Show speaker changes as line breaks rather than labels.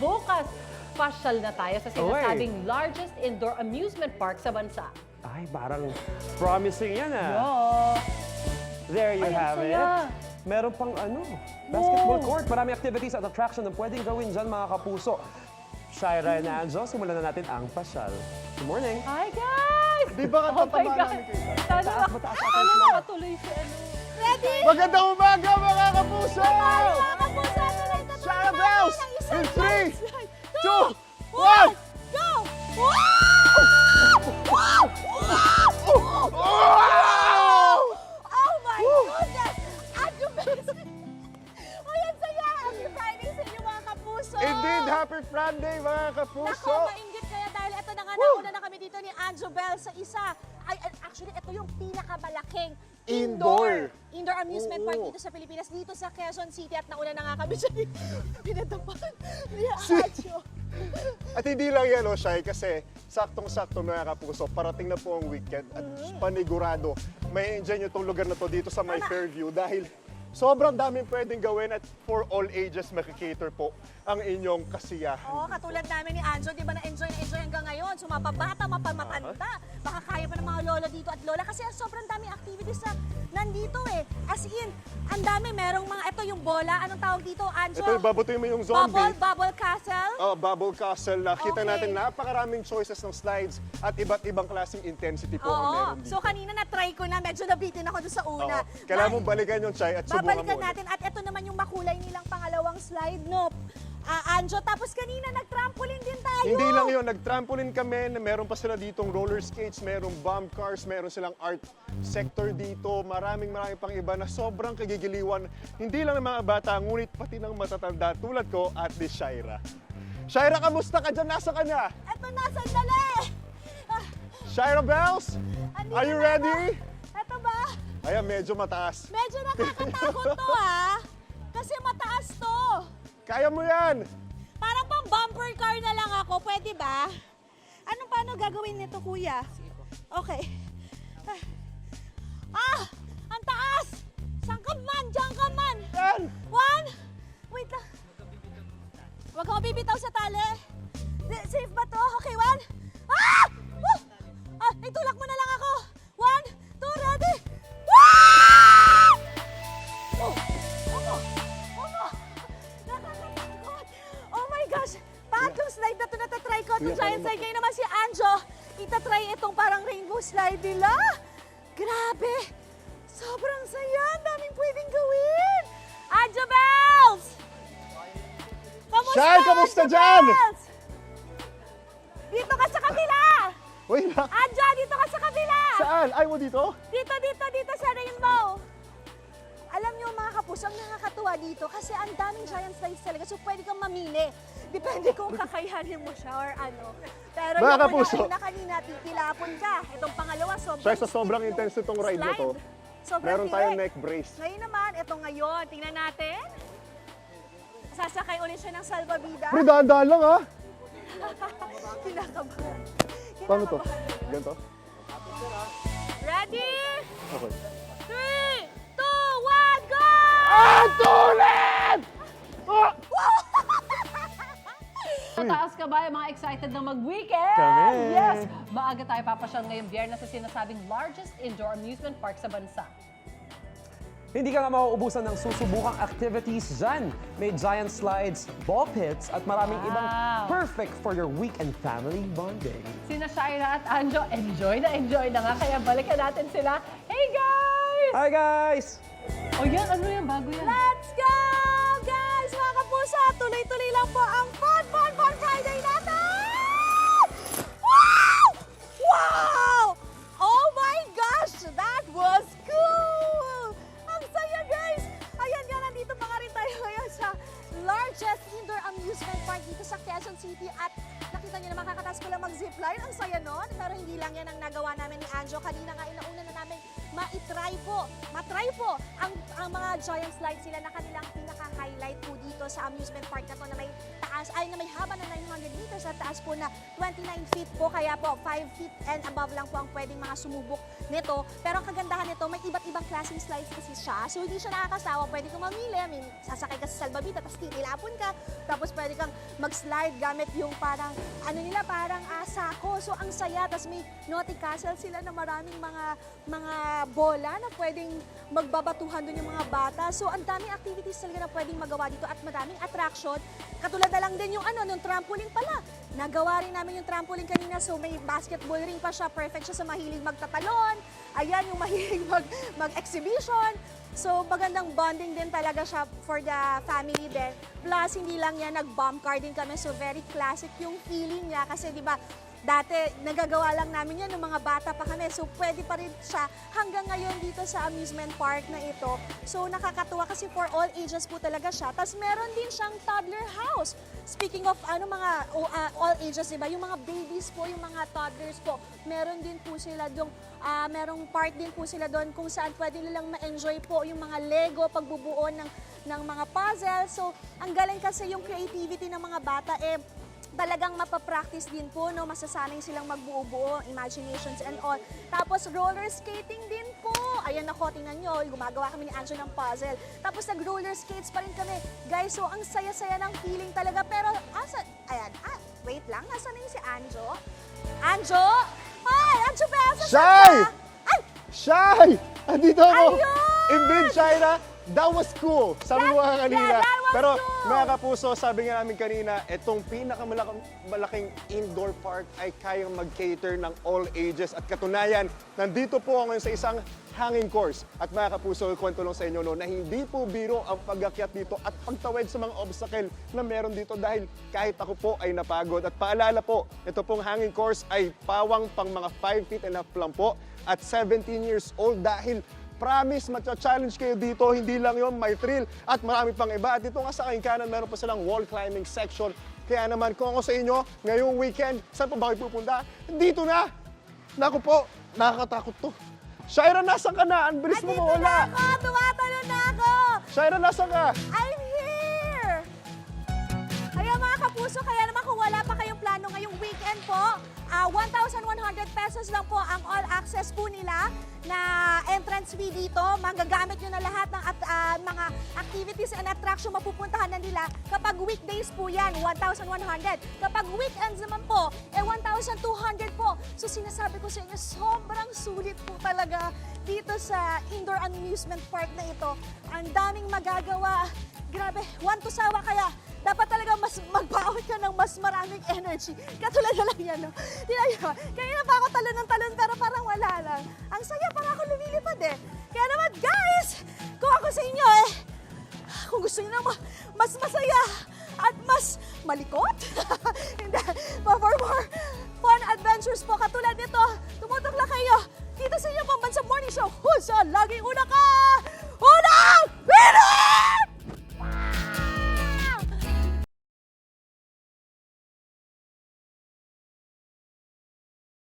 bukas, pasyal na tayo sa sinasabing largest indoor amusement park sa bansa.
Ay, parang promising yan ah.
Yeah.
There you
Ay, ang
have it.
saya.
Meron pang basketball court. Maraming activities at attraction na pwedeng gawin dyan mga kapuso. Shaira and Anjo, simulan na natin ang pasyal. Good morning.
Hi guys!
Di ba
Oh my
katatamaan
God.
namin kayo?
Sana makatuloy si ano.
Ready?
Magandang umaga mga kapuso!
Mga kapuso, tuloy na
Shara Bells!
ng isang
In 3,
landslide.
2, 1!
Go! Wow! Wow!
Wow!
Oh my goodness! Adyo Bells! Ay, ang saya! Happy Friday sa inyo mga kapuso!
Indeed, happy Friday mga
Nako,
kapuso!
mainggit kaya dahil ito na nga, nauna na kami dito ni Anjo Bell sa isa. Ay, actually, ito yung pinakamalaking
Indoor.
indoor amusement park
Oo.
dito sa Pilipinas, dito sa Quezon City. At nauna na nga kami siya pinatapan ni Anjo.
At hindi lang yan, Shai, kasi saktong-sakto mga kapuso, parating na po ang weekend at panigurado. May enjoy nyo itong lugar na to dito sa My Fairview dahil sobrang daming pwedeng gawin at for all ages makikater po ang inyong kasiyahan.
Oo, katulad namin ni Anjo, di ba na-enjoy hanggang ngayon. So, mapabata, mapamatanda. Baka kaya pa ng mga lolo dito at lola kasi sobrang daming activities na nandito eh. As in, ang dami. Merong mga, ito yung bola. Anong tawag dito, Anjo?
Ito, babutin mo yung zombie.
Bubble castle.
Oh, Bubble Castle. Nakita
Okay.
natin napakaraming choices ng slides at iba't ibang klaseng intensity po ang
Oo.
meron dito.
So kanina na-try ko na, medyo nabitin ako doon sa una.
Oo. Kailangan mong balikan yung chai at subukan
Babalikan
mo.
natin. At ito naman yung makulay nilang pangalawang slide, no? Anjo, tapos kanina nag-trampoline din tayo.
Hindi lang yun, nag-trampoline kami, meron pa sila ditong roller skates, merong bomb cars, meron silang art sector dito, maraming pang iba na sobrang kagigiliwan. Hindi lang ng mga bata, ngunit pati ng matatanda tulad ko at ni Shaira. Shaira, kamusta ka dyan? Nasa ka na?
Ito na, sandali!
Shaira Bells,
Andito
are you
na
ready?
ako. Ito ba?
Ayan, medyo mataas.
Medyo nakakatakot to ha. Kasi mataas to.
Kaya mo yan!
Parang pang bumper car na lang ako. Pwede ba? Paano gagawin nito, kuya? Okay. Ang taas! Saan ka man? Diyan ka man!
Yan!
One! Wait lang. Huwag kang bibitaw sa tali. Safe ba to? Okay, one. Woo! Itulak mo na lang ako. One, two, ready? Woo! Nakakatakot. Oh my gosh. Paantong slide na ito natatry ko. Itong giant slide ngayon naman si Anjo. Itatry itong parang rainbow slide nila. Grabe. Sobrang saya. Ang daming pwedeng gawin. Anjo Bells! Kamusta?
Shai, kamusta
Anjo
dyan?
Bells? Dito ka sa kabila!
Wait lang.
Anja, dito ka sa kabila!
Saan? Ay mo dito?
Dito sa rainbow! Alam niyo mga kapuso, ang nakakatuwa dito kasi ang daming giant slides talaga. So pwede kang mamili. Depende kung kakayanin mo siya or ano. Pero
Mga
yung
kapuso.
una kanina, titilapon ka. Itong pangalawa,
Shai, sa sobrang
steep
intense
yung
itong ride na to,
slide. Sobrang
meron tayong
tirik.
neck brace.
Ngayon naman, ito ngayon. Tingnan natin. Sasakay ulit siya ng salvavida.
Pero dahan-dahan lang ha.
Kinakabahan.
Paano to? Ganito?
Ready?
Okay.
3, 2, 1, go!
Tulit!
Mataas ka ba yung mga excited na mag-weekend?
Kami.
Yes! Maaga tayo papasyal ngayong biyernes sa sinasabing largest indoor amusement park sa bansa.
Hindi ka nga mauubusan ng susubukang activities dyan. May giant slides, ball pits, at maraming ibang perfect for your weekend family bonding.
Sina Shaira at Anjo, enjoy na nga. Kaya balikan natin sila. Hey guys!
Hi guys!
O yan, ano yan? Bago yan.
Let's go! Guys, mga kapuso, tuloy-tuloy lang po ang Fun Friday natin! Wow! Wow! Oh my gosh! That was cool! Ang saya, guys! Ayan nga, nandito pa nga rin tayo ngayon sa largest indoor amusement park dito sa Quezon City at nakita niyo naman, kakatas ko lang mag-zipline. Ang saya nun. Pero hindi lang yan ang nagawa namin ni Anjo. Kanina nga, inauna na namin matry po ang mga giant slides sila na kanilang pinaka-highlight po dito sa amusement park na to na may taas taas, ay na may haba na 900 meters at taas po na 29 feet po. Kaya po 5 feet and above lang po ang pwedeng mga sumubok nito. Pero ang kagandahan nito, may iba't ibang klaseng slides kasi siya. So hindi siya nakakasawa, pwede kang mamili. I mean, sasakay ka sa salbabida, tapos titilapon ka. Tapos pwede kang mag-slide gamit yung parang, ano nila, parang sako. So ang saya, tapos may naughty castle sila na maraming mga bola na pwedeng magbabatuhan doon yung mga bata. So ang daming activities talaga na pwedeng magawa dito at maraming attraction. Katulad na lang din yung yung trampoline pala. Nagawa rin namin yung trampoline kanina, so may basketball ring pa siya. Perfect siya sa mahilig magtatalon. Ayan, yung mahilig mag-exhibition. So magandang bonding din talaga siya for the family din. Plus, hindi lang yan, nag-bomb car din kami. So very classic yung feeling niya kasi di ba, dati, nagagawa lang namin yan ng mga bata pa kami. So, pwede pa rin siya hanggang ngayon dito sa amusement park na ito. So, nakakatuwa kasi for all ages po talaga siya. Tapos, meron din siyang toddler house. Speaking of mga all ages, diba? Yung mga babies po, yung mga toddlers po, meron din po sila doon. Merong part din po sila doon kung saan pwede nilang ma-enjoy po yung mga Lego, pagbubuo ng mga puzzle. So, ang galing kasi yung creativity ng mga bata, talagang mapapractice din po, no? Masasanay silang magbuo-buo, imaginations and all. Tapos roller skating din po. Ayan ako, tingnan nyo, gumagawa kami ni Anjo ng puzzle. Tapos nag-roller skates pa rin kami. Guys, so ang saya-saya ng feeling talaga. Pero, wait lang, nasa na yung si Anjo? Anjo? Hi, Anjo Besa!
Shy!
Ay!
Shy! Andito ako!
Ayun!
Indeed, Shaira, that was cool. Sabi mo nga kanina.
Yeah, that was
Pero
cool.
mga kapuso, sabi nga namin kanina, itong pinakamalaking indoor park ay kayang mag-cater ng all ages. At katunayan, nandito po ako ngayon sa isang hanging course. At mga kapuso, kwento lang sa inyo no, na hindi po biro ang pag-akyat dito at pagtawid sa mga obstacle na meron dito dahil kahit ako po ay napagod. At paalala po, ito pong hanging course ay pawang pang mga 5 feet and a half lang po at 17 years old dahil promise, matcha-challenge kayo dito. Hindi lang yon, may thrill at marami pang iba. At dito nga sa aking kanan, meron pa silang wall climbing section. Kaya naman, kung ako sa inyo, ngayong weekend, saan pa ba kayo pupunta? Dito na! Naku po, nakakatakot to. Shaira, nasan ka na? Ang bilis mo
Andito
mawala.
na ako! Tumatalon na ako!
Shaira, nasan ka?
I'm here! Kaya mga kapuso, kaya naman kung wala pa kayong plano ngayong weekend po, 1,100 pesos lang po ang all access po nila na entrance fee dito. Magagamit nyo na lahat ng mga activities and attraction mapupuntahan na nila. Kapag weekdays po yan, 1,100. Kapag weekends naman po, 1,200 po. So sinasabi ko sa inyo, sobrang sulit po talaga dito sa indoor amusement park na ito. Ang daming magagawa. Grabe, one to sawa kaya. Dapat talaga mas magbaon ka ng mas maraming energy. Katulad na lang yan, no? Tingnan nyo, kanina pa ako talon ng talon pero parang wala lang. Ang saya, parang ako lumilipad eh. Kaya naman guys, kung ako sa inyo kung gusto nyo na mas masaya at mas malikot, hindi, for more fun adventures po, katulad